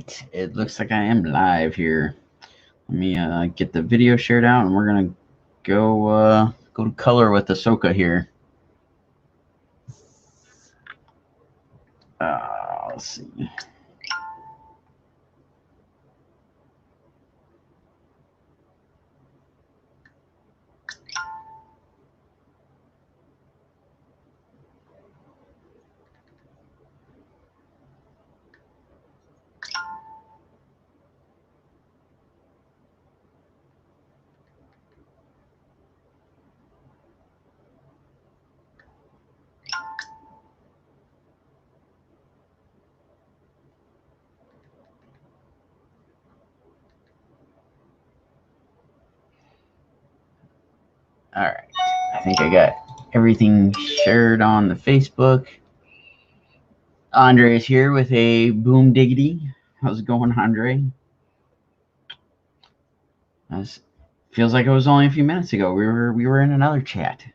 right, it looks like I am live here. Let me get the video shared out, and we're gonna go to color with Ahsoka here. Let's see. All right, I think I got everything shared on the Facebook. Andre is here with a boom diggity. How's it going, Andre? Feels like it was only a few minutes ago. We were in another chat.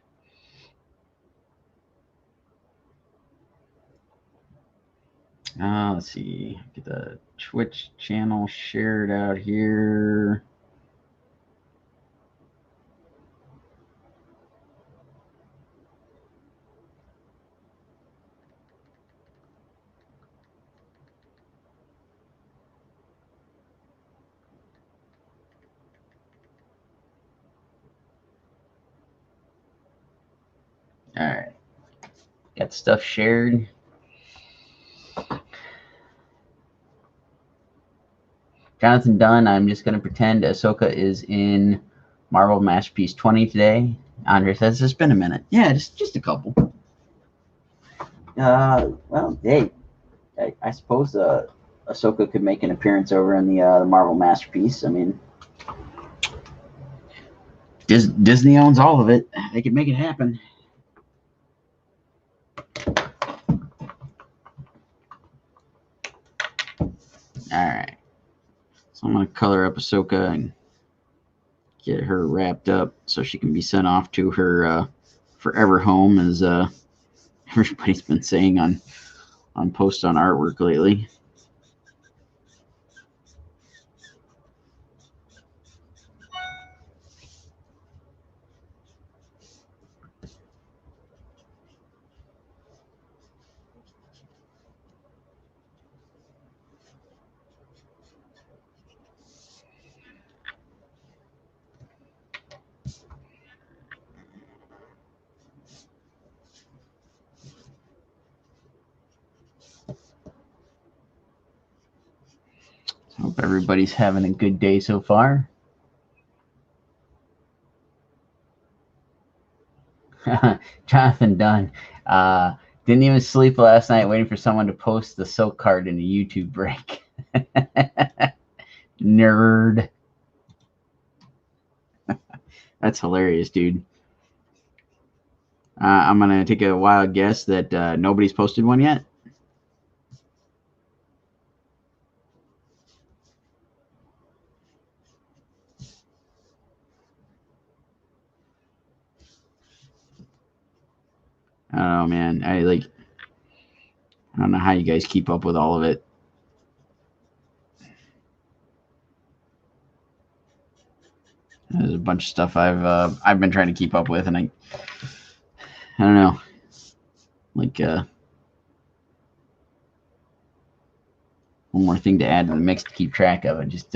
Let's see. Get the Twitch channel shared out here. All right. Got stuff shared. Jonathan Dunn, I'm just going to pretend Ahsoka is in Marvel Masterpiece 20 today. Andre says it's been a minute. Yeah, just a couple. Well, hey, I suppose Ahsoka could make an appearance over in the Marvel Masterpiece. I mean, Disney owns all of it. They could make it happen. All right. So I'm going to color up Ahsoka and get her wrapped up so she can be sent off to her forever home, as everybody's been saying on posts on artwork lately. Hope everybody's having a good day so far. Jonathan Dunn. Didn't even sleep last night waiting for someone to post the silk card in a YouTube break. Nerd. That's hilarious, dude. I'm going to take a wild guess that nobody's posted one yet. I don't know, man. I don't know how you guys keep up with all of it. There's a bunch of stuff I've been trying to keep up with, and I don't know, like one more thing to add to the mix to keep track of. I just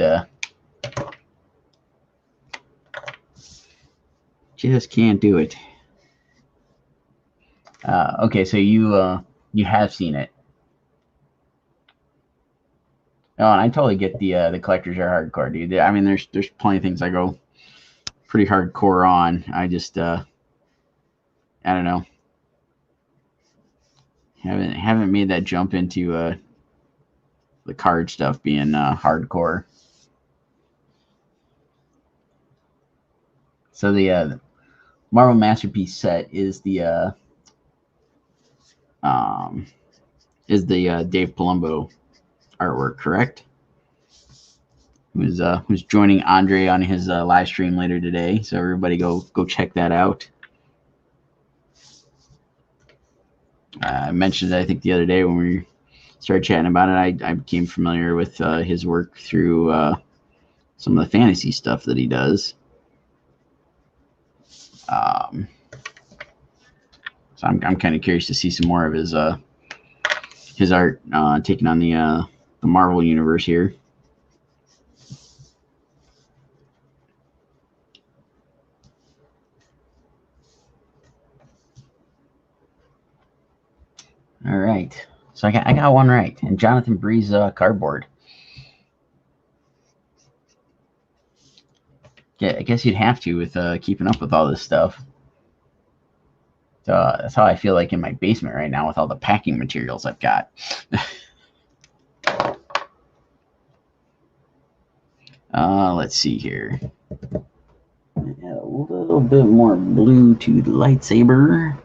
can't do it. Okay, so you have seen it. Oh, and I totally get the collectors are hardcore, dude. I mean, there's plenty of things I go pretty hardcore on. I just I don't know. Haven't made that jump into the card stuff being hardcore. So the Marvel Masterpiece set is the Dave Palumbo artwork, correct? Who's joining Andre on his live stream later today. So everybody go check that out. I mentioned it, I think, the other day when we were started chatting about it, I became familiar with his work through some of the fantasy stuff that he does. So I'm kind of curious to see some more of his art taking on the Marvel universe here. All right, so I got one right, and Jonathan Bree's cardboard. Yeah, I guess you'd have to with keeping up with all this stuff. So that's how I feel like in my basement right now with all the packing materials I've got. Let's see here. Add a little bit more blue to the lightsaber.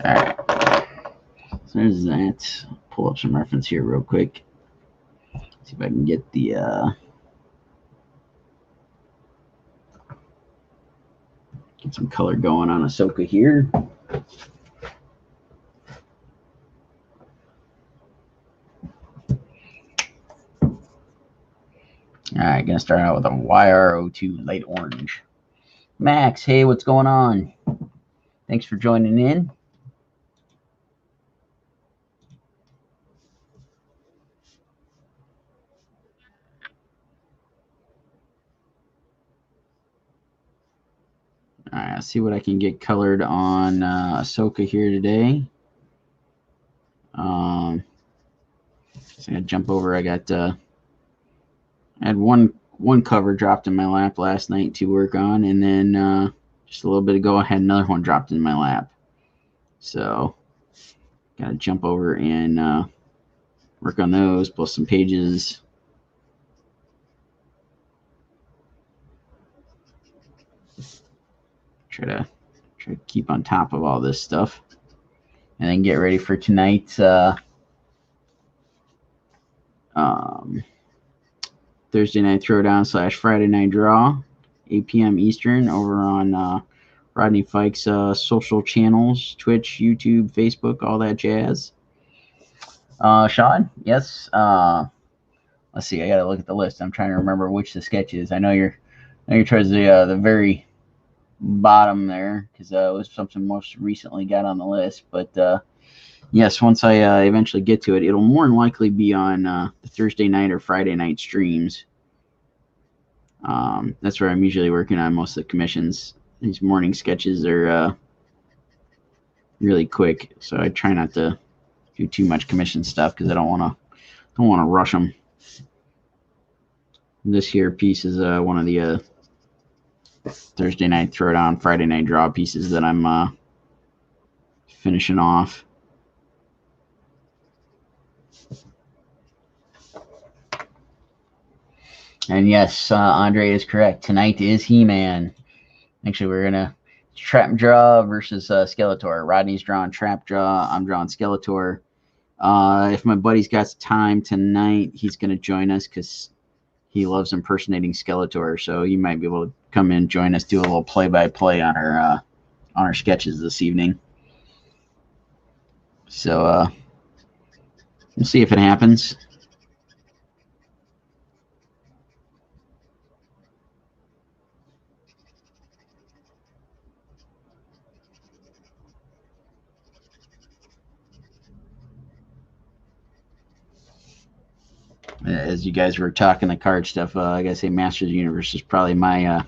All right. So there's that. I'll pull up some reference here real quick. See if I can get the get some color going on Ahsoka here. All right, gonna start out with a YR02 light orange. Max, hey, what's going on? Thanks for joining in. All right, I'll see what I can get colored on Ahsoka here today. So I'm gonna jump over. I got I had one cover dropped in my lap last night to work on, and then just a little bit ago I had another one dropped in my lap. So gotta jump over and work on those, plus some pages. Try to keep on top of all this stuff, and then get ready for tonight's Thursday night throwdown / Friday night draw, 8 p.m. Eastern, over on Rodney Fike's social channels, Twitch, YouTube, Facebook, all that jazz. Sean, yes. Let's see. I gotta look at the list. I'm trying to remember which the sketch is. I know you're towards the very bottom there, because it was something most recently got on the list. But yes, once I eventually get to it, it'll more than likely be on the Thursday night or Friday night streams. That's where I'm usually working on most of the commissions. These morning sketches are really quick, so I try not to do too much commission stuff because I don't want to rush them. This here piece is one of the Thursday night throwdown, Friday night draw pieces that I'm finishing off. And yes, Andre is correct. Tonight is He-Man. Actually, we're gonna Trap Draw versus Skeletor. Rodney's drawing Trap Draw. I'm drawing Skeletor. If my buddy's got time tonight, he's gonna join us because he loves impersonating Skeletor. So he might be able to come in, join us, do a little play-by-play on our sketches this evening. So we'll see if it happens. As you guys were talking the card stuff, I gotta say Masters of the Universe is probably my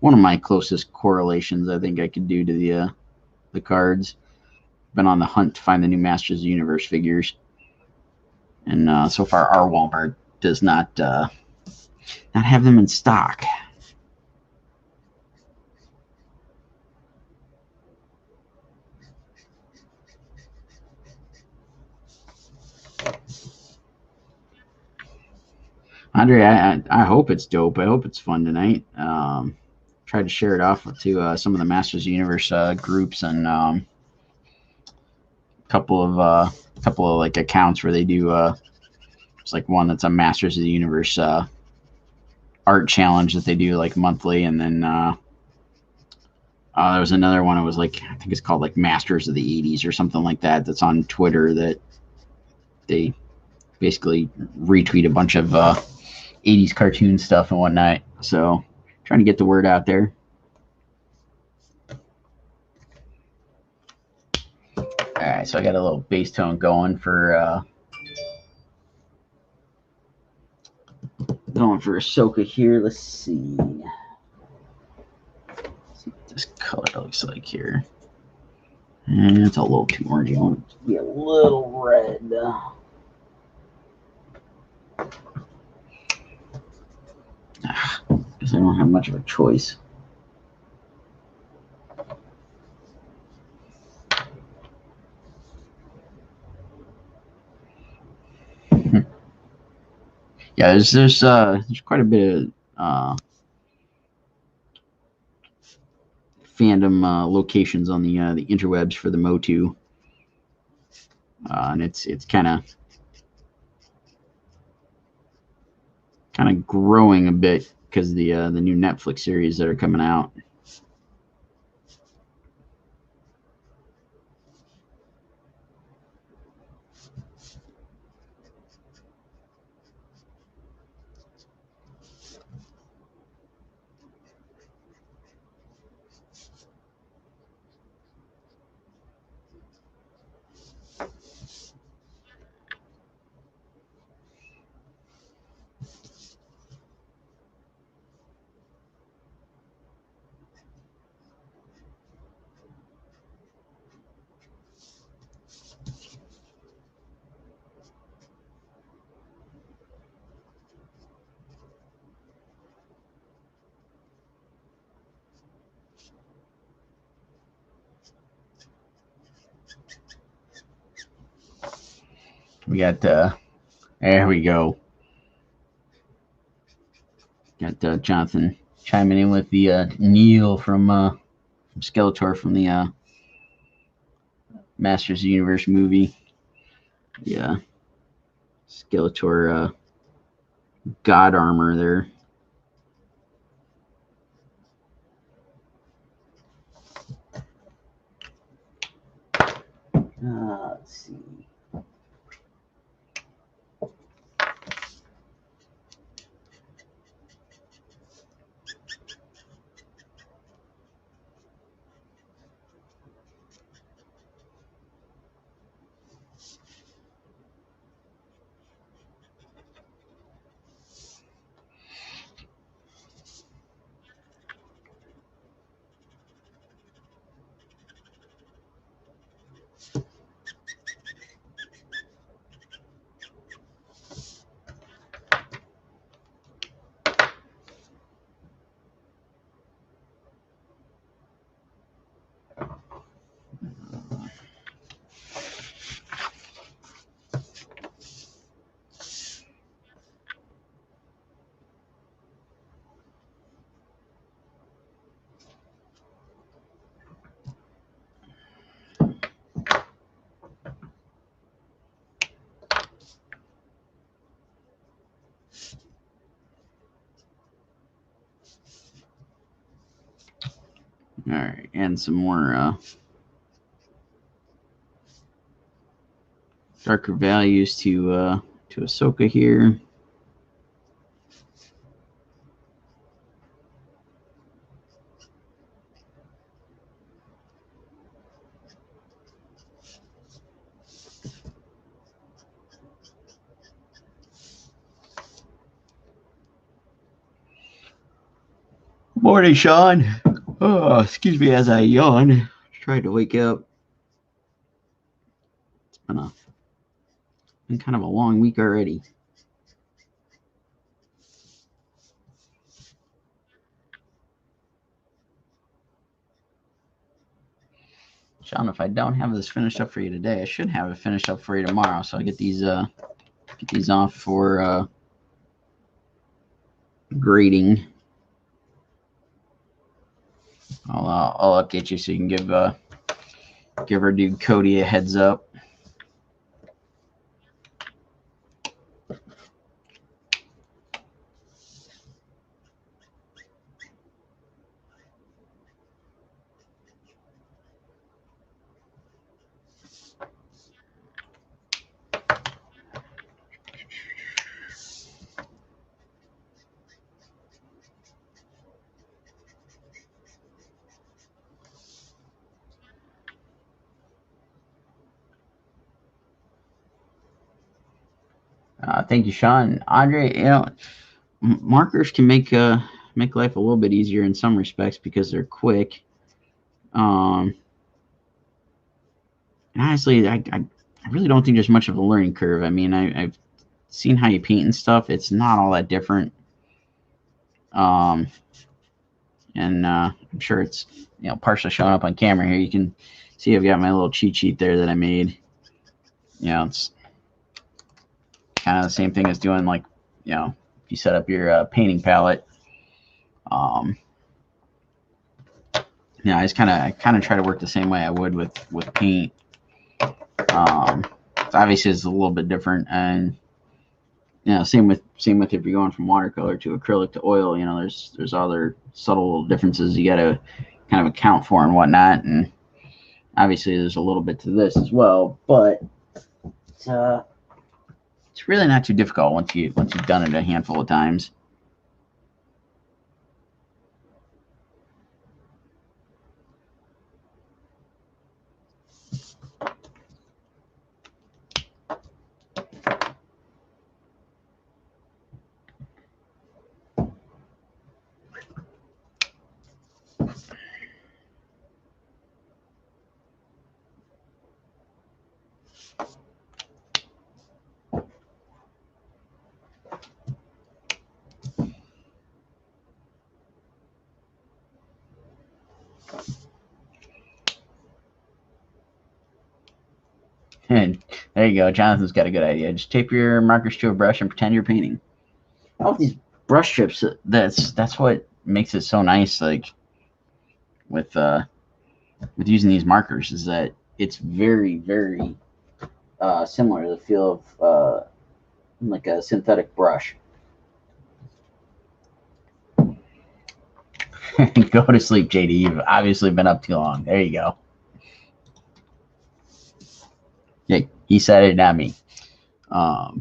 one of my closest correlations I think I could do to the cards. Been on the hunt to find the new Masters of the Universe figures, and so far our Walmart does not have them in stock. Andre, I hope it's dope. I hope it's fun tonight. Tried to share it off to some of the Masters of the Universe groups and couple of like accounts where they do it's like one that's a Masters of the Universe art challenge that they do like monthly, and then there was another one. It was like, I think it's called like Masters of the 80s or something like that. That's on Twitter, that they basically retweet a bunch of 80s cartoon stuff and whatnot. So trying to get the word out there. All right, so I got a little bass tone going for Ahsoka here. Let's see what this color looks like here. And it's a little too orangey. I want it to be a little red. Because I don't have much of a choice. Yeah, there's quite a bit of fandom locations on the interwebs for the Motu, and it's kind of growing a bit because the new Netflix series that are coming out. We got there we go. Got Jonathan chiming in with the Neil from Skeletor from the Masters of the Universe movie. Yeah, Skeletor God armor there. Let's see. All right, and some more darker values to Ahsoka here. Morning, Sean. Oh, excuse me as I yawn. Tried to wake up. It's been kind of a long week already. Sean, if I don't have this finished up for you today, I should have it finished up for you tomorrow. So I get these off for grading. I'll update you so you can give our dude Cody a heads up. Thank you, Sean. Andre, markers can make life a little bit easier in some respects because they're quick. And honestly, I really don't think there's much of a learning curve. I mean, I've seen how you paint and stuff. It's not all that different. And I'm sure it's partially showing up on camera here. You can see I've got my little cheat sheet there that I made. It's kind of the same thing as doing like if you set up your painting palette. I just kind of try to work the same way I would with paint. Obviously it's a little bit different, and same with if you're going from watercolor to acrylic to oil. There's other subtle little differences you got to kind of account for and whatnot, and obviously there's a little bit to this as well, but it's really not too difficult once you've done it a handful of times. And there you go. Jonathan's got a good idea. Just tape your markers to a brush and pretend you're painting. All these brush strips, that's what makes it so nice. Like with using these markers, is that it's very, very similar to the feel of like a synthetic brush. Go to sleep, JD. You've obviously been up too long. There you go. Yeah, he said it, not me. I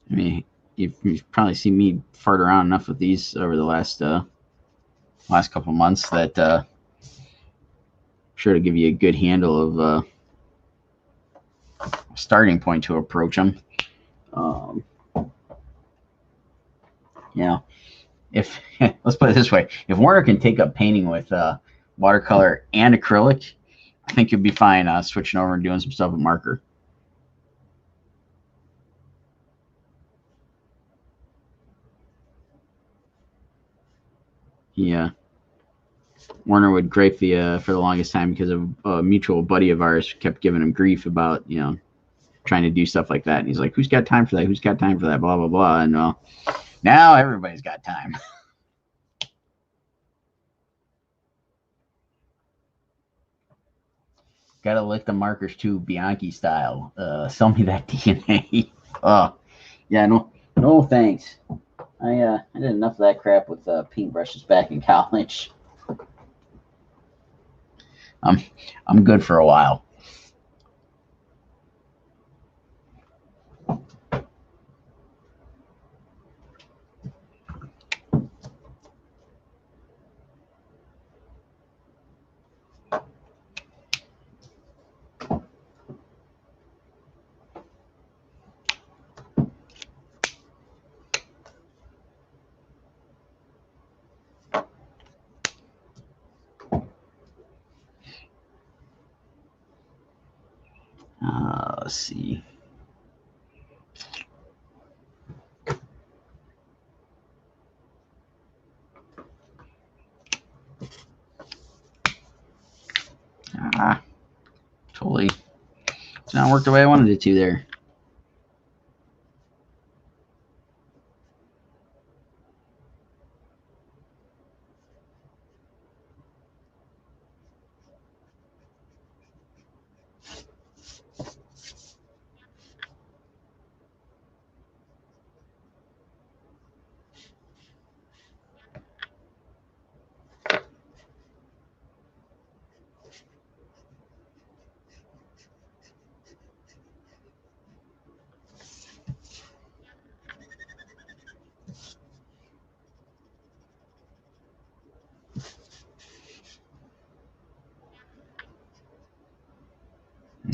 mean, you've probably seen me fart around enough with these over the last couple months that I'm sure to give you a good handle of starting point to approach them. If let's put it this way, if Warner can take up painting with watercolor and acrylic, I think you'll be fine switching over and doing some stuff with marker. Yeah, Warner would gripe for the longest time because of a mutual buddy of ours kept giving him grief about trying to do stuff like that, and he's like, "Who's got time for that? Who's got time for that?" Blah blah blah. And now everybody's got time. Gotta lick the markers too, Bianchi style. Sell me that DNA. Oh, yeah, no thanks. I did enough of that crap with paintbrushes back in college. I'm good for a while. Let's see. Totally. It's not worked the way I wanted it to there.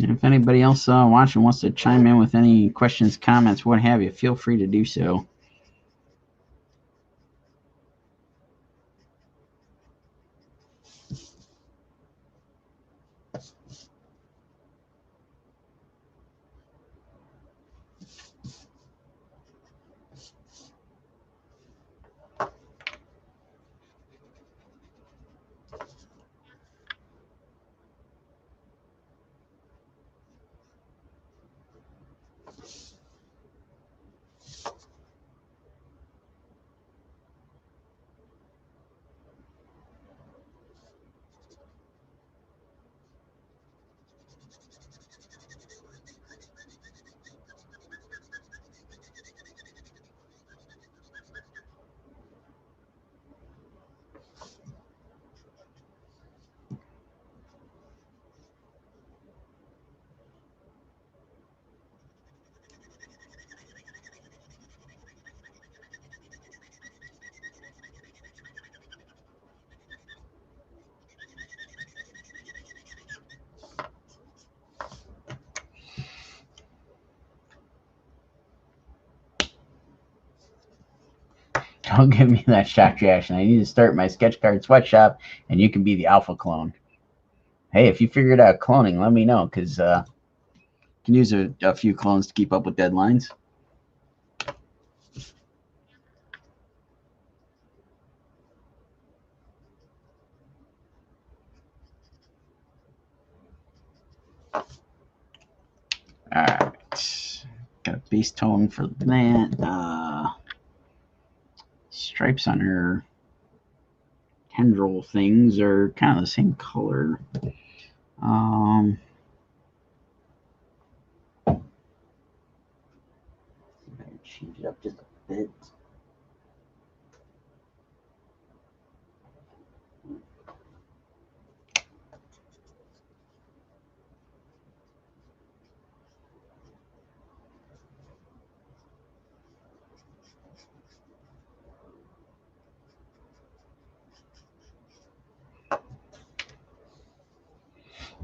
If anybody else watching wants to chime in with any questions, comments, what have you, feel free to do so. Don't give me that shock reaction. I need to start my sketch card sweatshop, and you can be the alpha clone. Hey, if you figured out cloning, let me know, because can use a few clones to keep up with deadlines. Alright. Got a base tone for that. Stripes on her tendril things are kind of the same color. Change it up just a bit.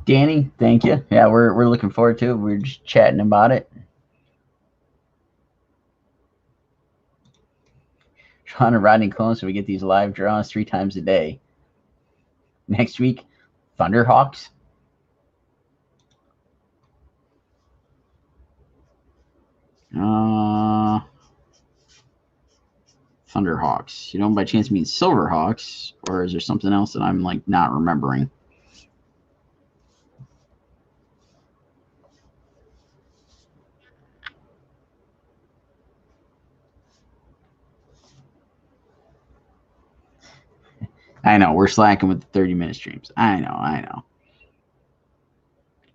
Danny, thank you. Yeah, we're looking forward to it. We're just chatting about it. Trying to Rodney clones so we get these live draws 3 times a day. Next week, Thunderhawks. Thunderhawks. You don't by chance mean Silverhawks, or is there something else that I'm like not remembering? I know we're slacking with the 30-minute streams. I know.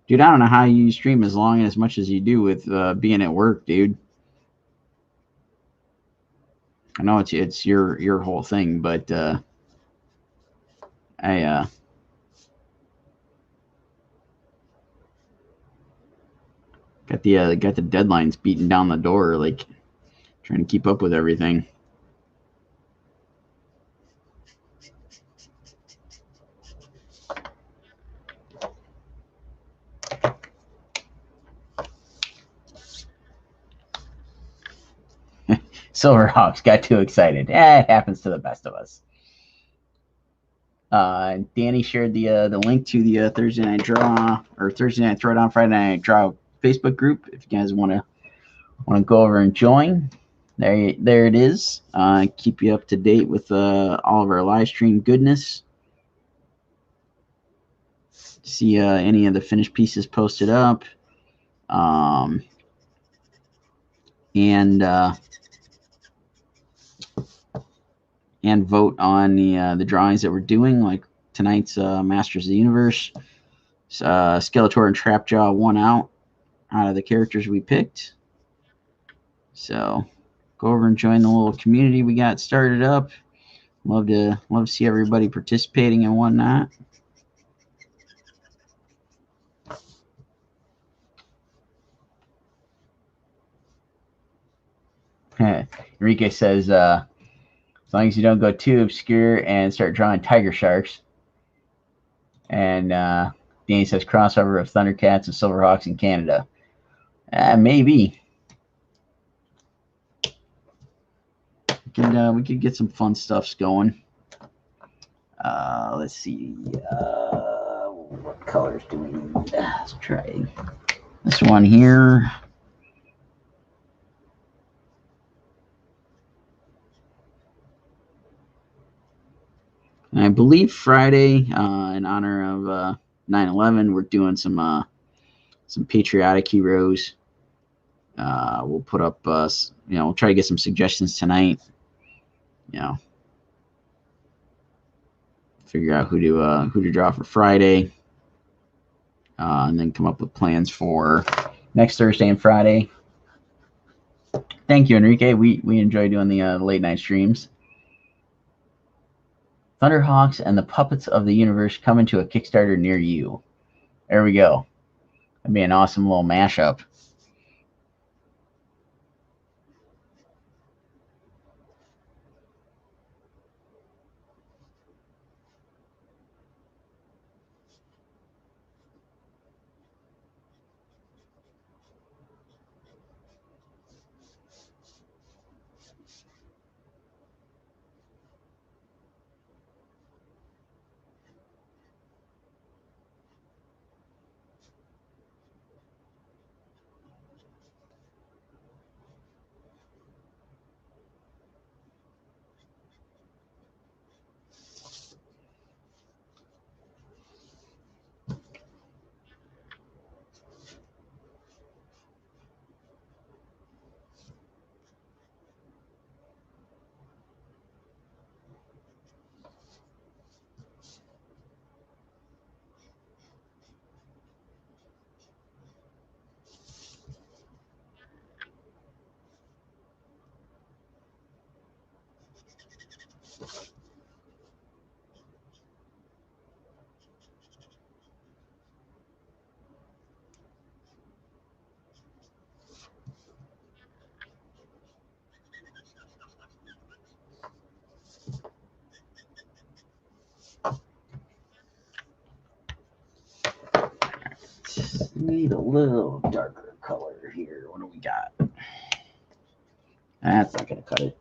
Dude, I don't know how you stream as long and as much as you do with being at work, dude. I know it's your whole thing, but I got the deadlines beating down the door, like trying to keep up with everything. Silverhawks got too excited. It happens to the best of us. Danny shared the link to the Thursday Night Draw or Thursday Night Throwdown Friday Night Draw Facebook group. If you guys want to go over and join, there it is. Keep you up to date with all of our live stream goodness. See any of the finished pieces posted up, and vote on the drawings that we're doing, like tonight's Masters of the Universe. Skeletor and Trapjaw won out of the characters we picked. So go over and join the little community we got started up. Love to see everybody participating and whatnot. Enrique says, as long as you don't go too obscure and start drawing tiger sharks. And Danny says crossover of Thundercats and Silverhawks in Canada. Maybe. We could get some fun stuffs going. Let's see. What colors do we need? Let's try this one here. And I believe Friday, in honor of 9/11, we're doing some patriotic heroes. We'll put up, we'll try to get some suggestions tonight. Figure out who to draw for Friday, and then come up with plans for next Thursday and Friday. Thank you, Enrique. We enjoy doing the late night streams. Thunderhawks and the Puppets of the Universe coming to a Kickstarter near you. There we go. That'd be an awesome little mashup. Need a little darker color here. What do we got? That's not going to cut it.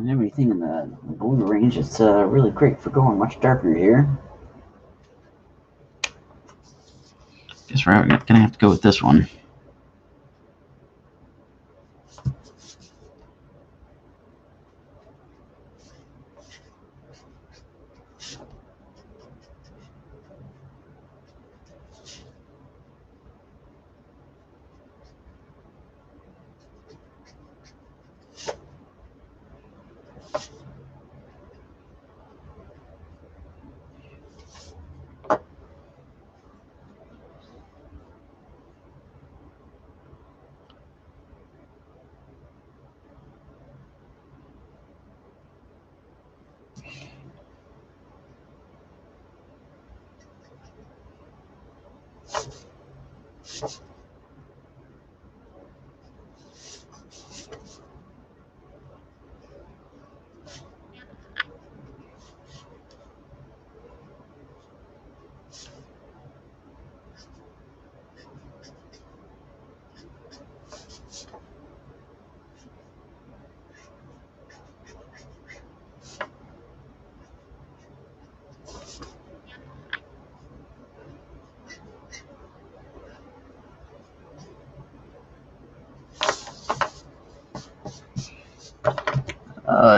Everything in the blue range is really great for going much darker here. Guess we're gonna have to go with this one.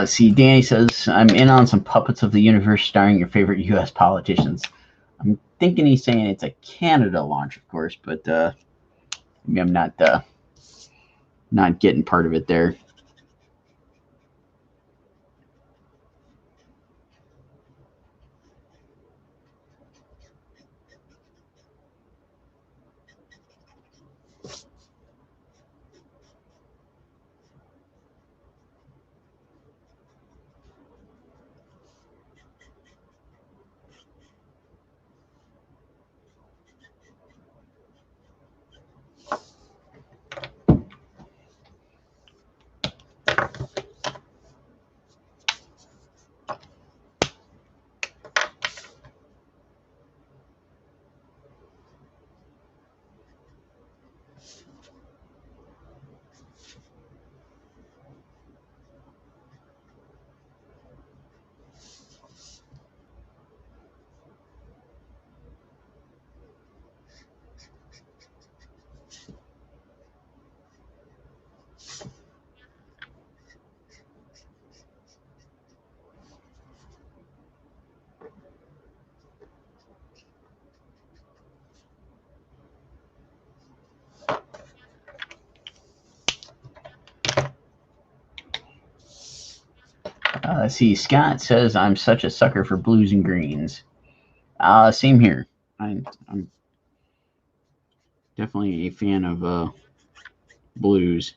See, Danny says, I'm in on some Puppets of the Universe starring your favorite U.S. politicians. I'm thinking he's saying it's a Canada launch, of course, but maybe I'm not not getting part of it there. Let's see. Scott says, I'm such a sucker for blues and greens. Same here. I'm definitely a fan of blues.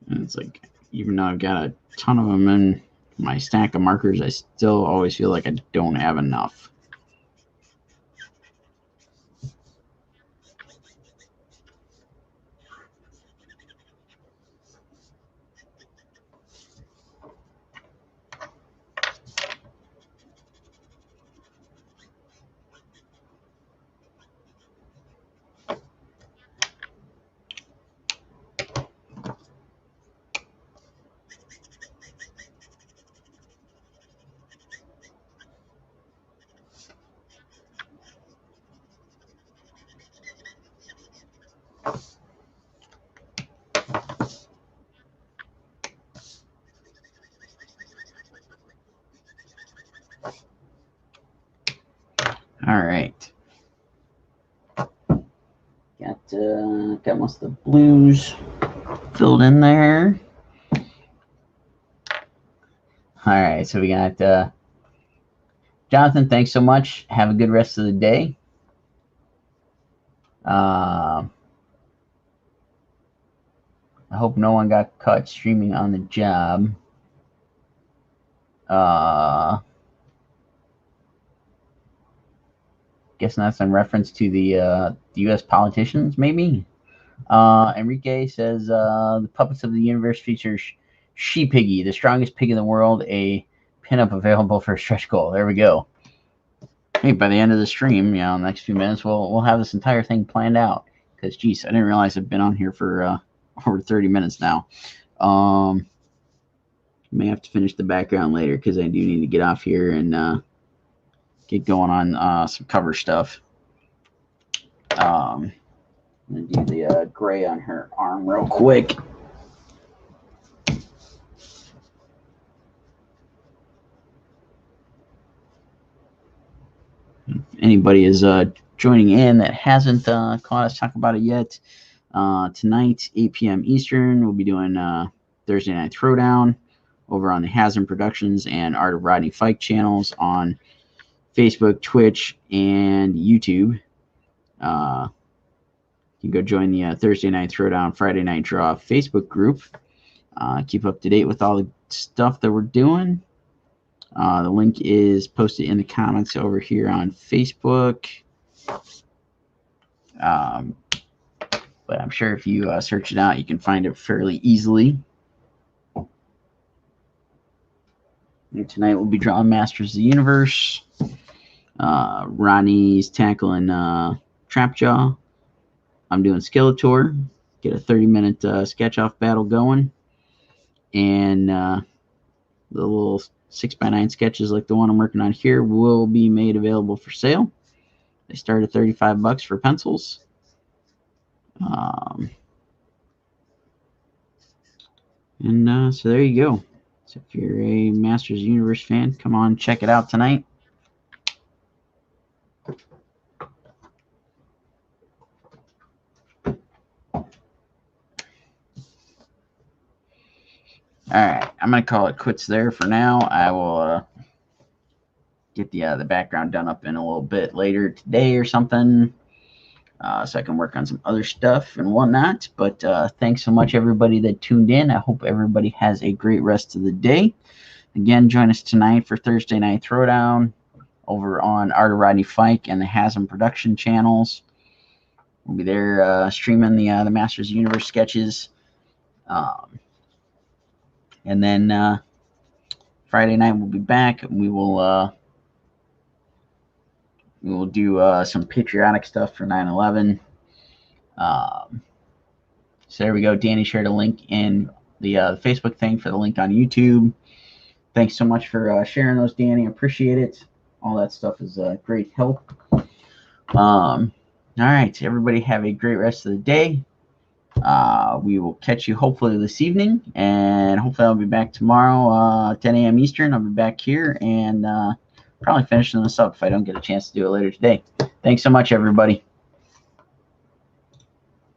And it's like, even though I've got a ton of them in my stack of markers, I still always feel like I don't have enough. All right. Got most of the blues filled in there. All right, so we got Jonathan. Thanks so much. Have a good rest of the day. I hope no one got caught streaming on the job. Guessing that's in reference to the U.S. politicians, maybe. Enrique says the Puppets of the Universe features She Piggy, the strongest pig in the world, a pinup available for a stretch goal. There we go. Hey, by the end of the stream, in the next few minutes, we'll have this entire thing planned out. Because, geez, I didn't realize I've been on here for over 30 minutes now. May have to finish the background later because I do need to get off here and get going on some cover stuff. I'm going to do the gray on her arm real quick. If anybody is joining in that hasn't caught us talk about it yet, tonight, 8 p.m. Eastern, we'll be doing Thursday Night Throwdown over on the Hasm Productions and Art of Riding Fike channels on Facebook, Twitch, and YouTube. You can go join the Thursday Night Throwdown, Friday Night Draw Facebook group. Keep up to date with all the stuff that we're doing. The link is posted in the comments over here on Facebook. But I'm sure if you search it out, you can find it fairly easily. And tonight we'll be drawing Masters of the Universe. Ronnie's tackling Trapjaw. I'm doing Skeletor. Get a 30-minute sketch-off battle going. And the little 6x9 sketches like the one I'm working on here will be made available for sale. They start at $35 for pencils. So there you go. So if you're a Masters Universe fan, come on, check it out tonight. All right, I'm gonna call it quits there for now. I will get the background done up in a little bit later today or something, so I can work on some other stuff and whatnot. But thanks so much, everybody that tuned in. I hope everybody has a great rest of the day. Again, join us tonight for Thursday Night Throwdown over on Art of Rodney Fike and the Hasm Production channels. We'll be there streaming the Masters of the Universe sketches. And then Friday night we'll be back. We will do some patriotic stuff for 9/11. So there we go. Danny shared a link in the Facebook thing for the link on YouTube. Thanks so much for sharing those, Danny. Appreciate it. All that stuff is great help. All right, everybody have a great rest of the day. We will catch you hopefully this evening, and hopefully I'll be back tomorrow, 10 a.m. Eastern. I'll be back here and probably finishing this up if I don't get a chance to do it later today. Thanks so much, everybody.